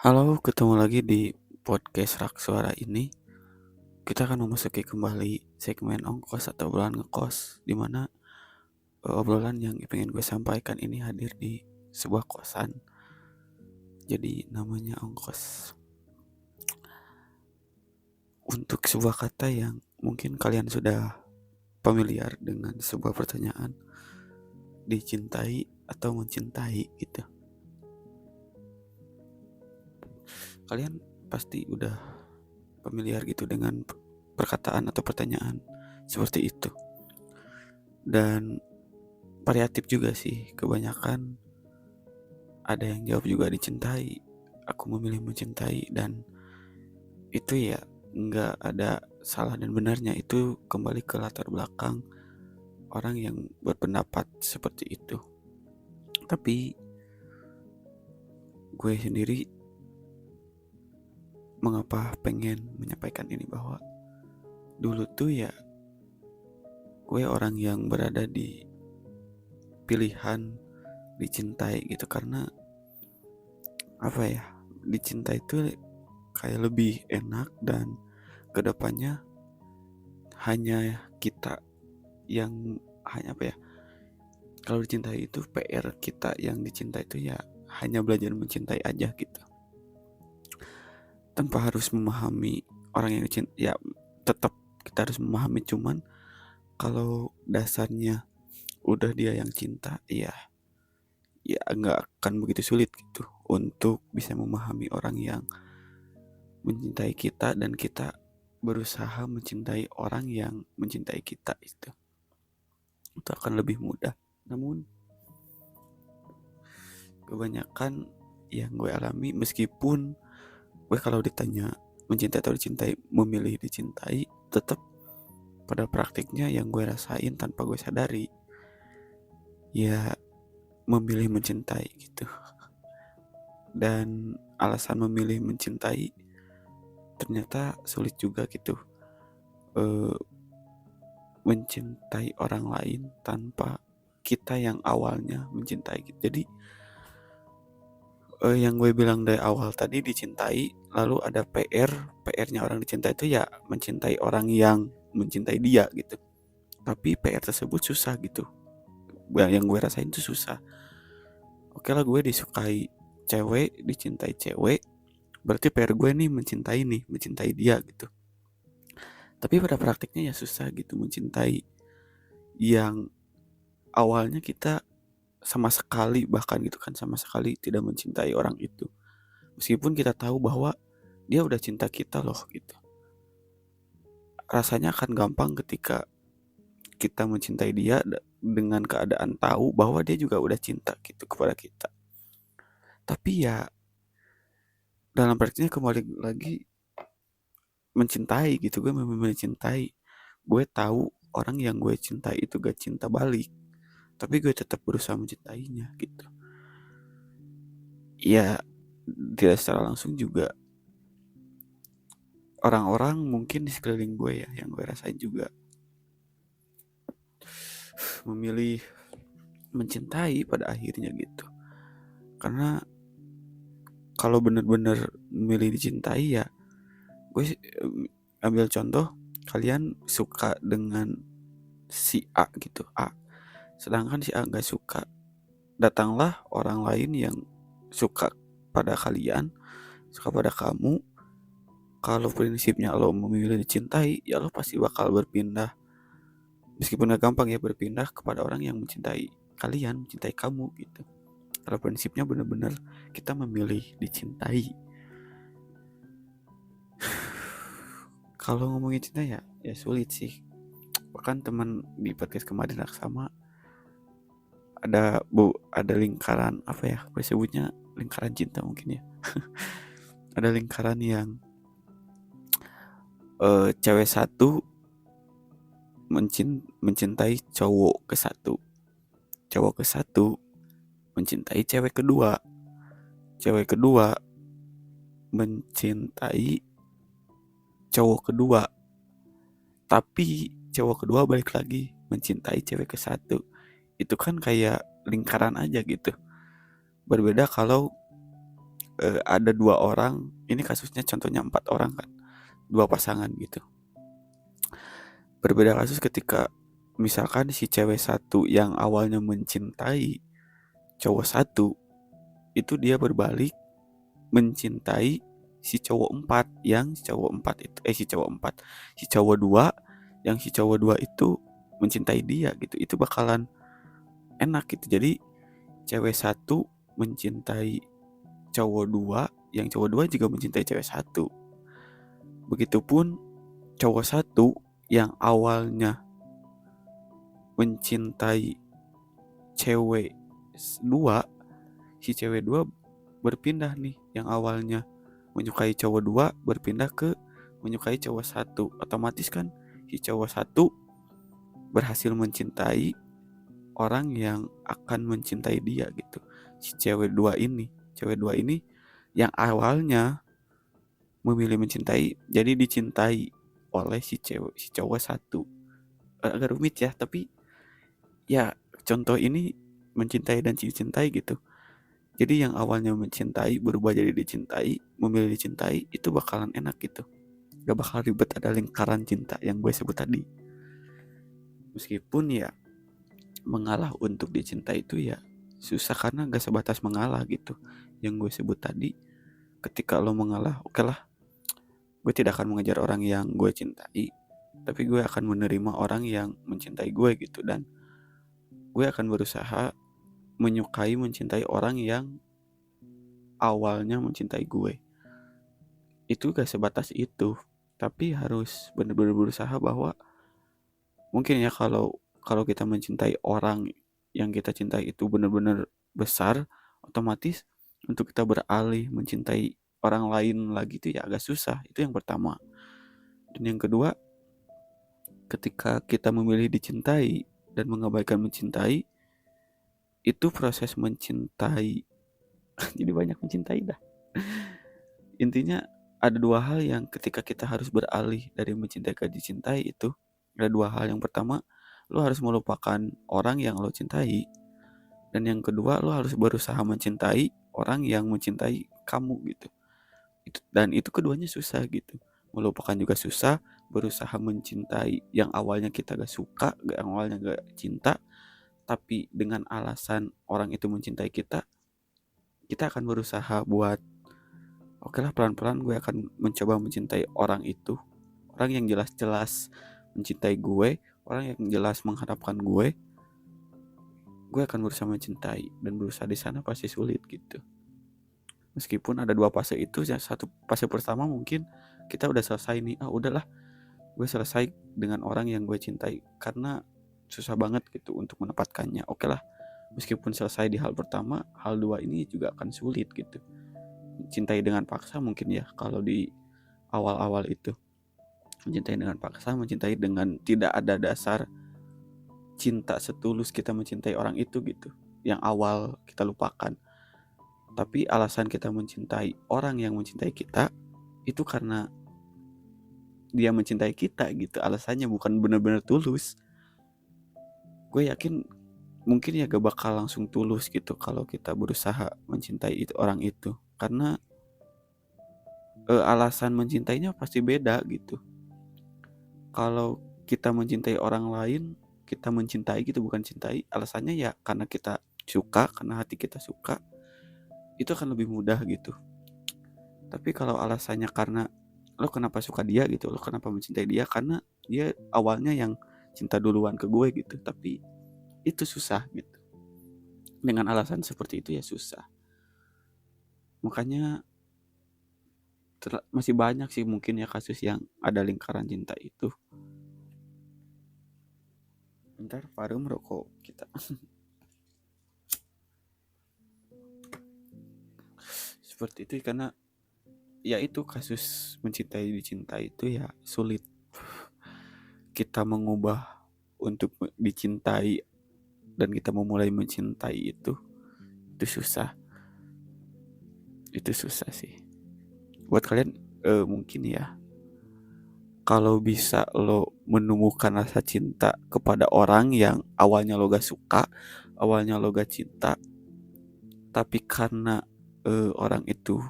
Halo, ketemu lagi di podcast Rak Suara ini. Kita akan memasuki kembali segmen ongkos atau obrolan ngekos, di mana obrolan yang pengen gue sampaikan ini hadir di sebuah kosan. Jadi namanya ongkos. Untuk sebuah kata yang mungkin kalian sudah familiar dengan sebuah pertanyaan, dicintai atau mencintai gitu. Kalian pasti udah familiar gitu dengan perkataan atau pertanyaan seperti itu. Dan variatif juga sih, kebanyakan ada yang jawab juga dicintai. Aku memilih mencintai, dan itu ya nggak ada salah dan benarnya, itu kembali ke latar belakang orang yang berpendapat seperti itu. Tapi gue sendiri mengapa pengen menyampaikan ini, bahwa dulu tuh ya gue orang yang berada di pilihan dicintai gitu, karena apa ya, dicintai itu kayak lebih enak, dan kedepannya hanya kita yang hanya apa ya, kalau dicintai itu PR kita yang dicintai itu ya hanya belajar mencintai aja gitu, tanpa harus memahami orang yang dicintai. Ya tetap kita harus memahami, cuman kalau dasarnya udah dia yang cinta, ya nggak akan begitu sulit gitu untuk bisa memahami orang yang mencintai kita, dan kita berusaha mencintai orang yang mencintai kita. Itu akan lebih mudah. Namun kebanyakan yang gue alami, meskipun gue kalau ditanya mencintai atau dicintai, memilih dicintai, tetap pada praktiknya yang gue rasain tanpa gue sadari, ya memilih mencintai gitu. Dan alasan memilih mencintai ternyata sulit juga gitu, e, mencintai orang lain tanpa kita yang awalnya mencintai gitu. Jadi yang gue bilang dari awal tadi, dicintai, lalu ada PR-nya orang dicintai itu ya mencintai orang yang mencintai dia gitu. Tapi PR tersebut susah gitu. Yang gue rasain itu susah. Oke lah, gue disukai cewek, dicintai cewek, berarti PR gue nih, mencintai dia gitu. Tapi pada praktiknya ya susah gitu mencintai yang awalnya kita sama sekali, bahkan gitu kan, sama sekali tidak mencintai orang itu. Meskipun kita tahu bahwa dia udah cinta kita loh gitu. Rasanya akan gampang ketika kita mencintai dia dengan keadaan tahu bahwa dia juga udah cinta gitu kepada kita. Tapi ya dalam praktiknya kembali lagi mencintai gitu, gue memang mencintai. Gue tahu orang yang gue cintai itu gak cinta balik, tapi gue tetap berusaha mencintainya gitu. Ya tidak secara langsung juga orang-orang mungkin di sekeliling gue ya, yang gue rasain juga memilih mencintai pada akhirnya gitu. Karena kalau bener-bener memilih dicintai, ya gue ambil contoh, kalian suka dengan si A gitu, A, sedangkan si A gak suka. Datanglah orang lain yang suka pada kalian, suka pada kamu. Kalau prinsipnya lo memilih dicintai, ya lo pasti bakal berpindah, meskipun gak gampang ya, berpindah kepada orang yang mencintai kalian, mencintai kamu gitu. Kalau prinsipnya benar-benar kita memilih dicintai. Kalau ngomongin cinta ya sulit sih. Bahkan teman di podcast kemarin sama, ada lingkaran apa ya, gue sebutnya lingkaran cinta mungkin ya. Ada lingkaran yang cewek satu mencintai cowok ke satu, cowok ke satu mencintai cewek kedua mencintai cowok kedua, tapi cowok kedua balik lagi mencintai cewek ke satu. Itu kan kayak lingkaran aja gitu. Berbeda kalau ada 2 orang, ini kasusnya contohnya 4 orang kan, 2 pasangan gitu. Berbeda kasus ketika misalkan si cewek satu yang awalnya mencintai cowok satu, itu dia berbalik mencintai si cowok 4 yang si cowok 4, si cowok 2 yang si cowok 2 itu mencintai dia gitu. Itu bakalan enak gitu. Jadi cewek satu mencintai cowok 2, yang cowok 2 juga mencintai cewek satu. Begitupun cowok satu yang awalnya mencintai cewek 2, si cewek 2 berpindah nih, yang awalnya menyukai cowok 2 berpindah ke menyukai cowok satu. Otomatis kan si cowok satu berhasil mencintai orang yang akan mencintai dia gitu. Si cewek 2 ini yang awalnya memilih mencintai jadi dicintai oleh si cowok satu. Agak rumit ya, tapi ya contoh ini mencintai dan dicintai gitu. Jadi yang awalnya mencintai berubah jadi dicintai, memilih dicintai, itu bakalan enak gitu. Gak bakal ribet, ada lingkaran cinta yang gue sebut tadi. Meskipun ya mengalah untuk dicintai itu ya susah, karena gak sebatas mengalah gitu. Yang gue sebut tadi, ketika lo mengalah, oke lah, gue tidak akan mengejar orang yang gue cintai, tapi gue akan menerima orang yang mencintai gue gitu. Dan gue akan berusaha mencintai orang yang awalnya mencintai gue. Itu gak sebatas itu, tapi harus benar-benar berusaha bahwa mungkin ya kalau kalau kita mencintai orang yang kita cintai itu benar-benar besar, otomatis untuk kita beralih mencintai orang lain lagi itu ya agak susah. Itu yang pertama. Dan yang kedua, ketika kita memilih dicintai dan mengabaikan mencintai, itu proses mencintai jadi banyak mencintai dah. Intinya ada 2 hal yang ketika kita harus beralih dari mencintai ke dicintai itu, ada 2 hal. Yang pertama, lo harus melupakan orang yang lo cintai, dan yang kedua, lo harus berusaha mencintai orang yang mencintai kamu gitu. Dan itu keduanya susah gitu. Melupakan juga susah, berusaha mencintai yang awalnya kita gak suka, yang awalnya gak cinta, tapi dengan alasan orang itu mencintai kita, kita akan berusaha buat oke lah, pelan-pelan gue akan mencoba mencintai orang itu. Orang yang jelas-jelas mencintai gue, orang yang jelas mengharapkan gue akan berusaha mencintai. Dan berusaha di sana pasti sulit gitu. Meskipun ada 2 fase itu, yang satu fase pertama mungkin kita udah selesai nih. Udahlah, gue selesai dengan orang yang gue cintai, karena susah banget gitu untuk menempatkannya. Oke lah, meskipun selesai di hal pertama, hal 2 ini juga akan sulit gitu. Cintai dengan paksa mungkin ya kalau di awal-awal itu. Mencintai dengan paksa, mencintai dengan tidak ada dasar cinta setulus kita mencintai orang itu gitu, yang awal kita lupakan. Tapi alasan kita mencintai orang yang mencintai kita itu karena dia mencintai kita gitu. Alasannya bukan benar-benar tulus. Gue yakin mungkin ya gak bakal langsung tulus gitu kalau kita berusaha mencintai orang itu, karena alasan mencintainya pasti beda gitu. Kalau kita mencintai orang lain, kita mencintai gitu, bukan cintai, alasannya ya karena kita suka, karena hati kita suka, itu akan lebih mudah gitu. Tapi kalau alasannya karena lo kenapa suka dia gitu, lo kenapa mencintai dia, karena dia awalnya yang cinta duluan ke gue gitu, tapi itu susah gitu. Dengan alasan seperti itu ya susah. Makanya masih banyak sih mungkin ya kasus yang ada lingkaran cinta itu. Ntar Faru merokok kita. Seperti itu, karena ya itu kasus mencintai dicintai itu ya sulit. Kita mengubah untuk dicintai dan kita memulai mencintai itu susah. Itu susah sih. Buat kalian mungkin ya, kalau bisa lo menemukan rasa cinta kepada orang yang awalnya lo gak suka, awalnya lo gak cinta, tapi karena orang itu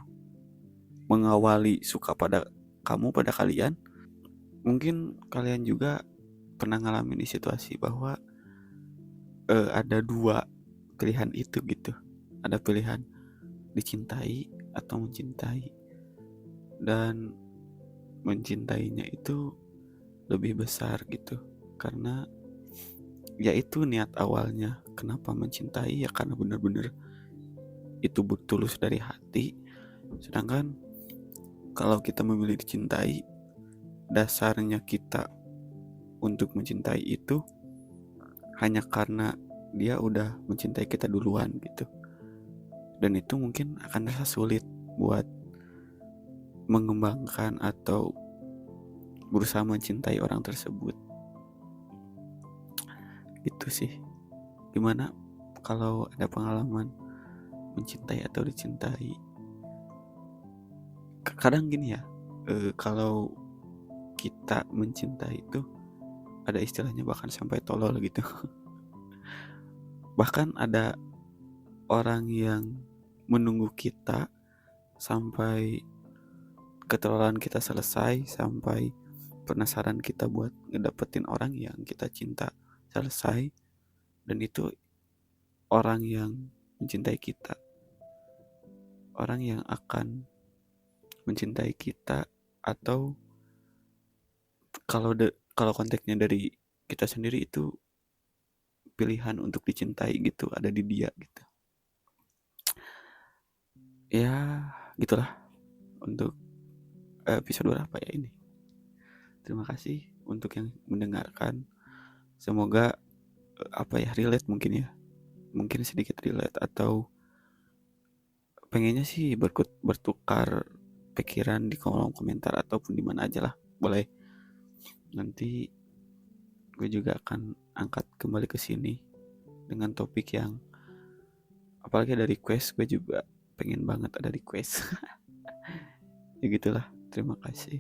mengawali suka pada kamu, pada kalian, mungkin kalian juga pernah ngalamin di situasi bahwa ada dua pilihan itu gitu. Ada pilihan dicintai atau mencintai, dan mencintainya itu lebih besar gitu, karena ya itu niat awalnya. Kenapa mencintai? Ya karena benar-benar itu tulus dari hati. Sedangkan kalau kita memilih dicintai, dasarnya kita untuk mencintai itu hanya karena dia udah mencintai kita duluan gitu. Dan itu mungkin akan rasa sulit buat mengembangkan atau berusaha mencintai orang tersebut. Itu sih. Gimana kalau ada pengalaman mencintai atau dicintai? Kadang gini ya, kalau kita mencintai itu ada istilahnya bahkan sampai tolol gitu. Bahkan ada orang yang menunggu kita sampai ketololan kita selesai, sampai penasaran kita buat ngedapetin orang yang kita cinta selesai. Dan itu orang yang mencintai kita, orang yang akan mencintai kita. Atau kalau konteksnya dari kita sendiri, itu pilihan untuk dicintai gitu ada di dia gitu. Ya gitulah untuk episode berapa ya ini. Terima kasih untuk yang mendengarkan. Semoga relate mungkin ya. Mungkin sedikit relate, atau pengennya sih bertukar pikiran di kolom komentar ataupun di mana aja lah. Boleh. Nanti gue juga akan angkat kembali ke sini dengan topik yang, apalagi ada request, gue juga pengen banget ada request. Ya gitulah. Terima kasih.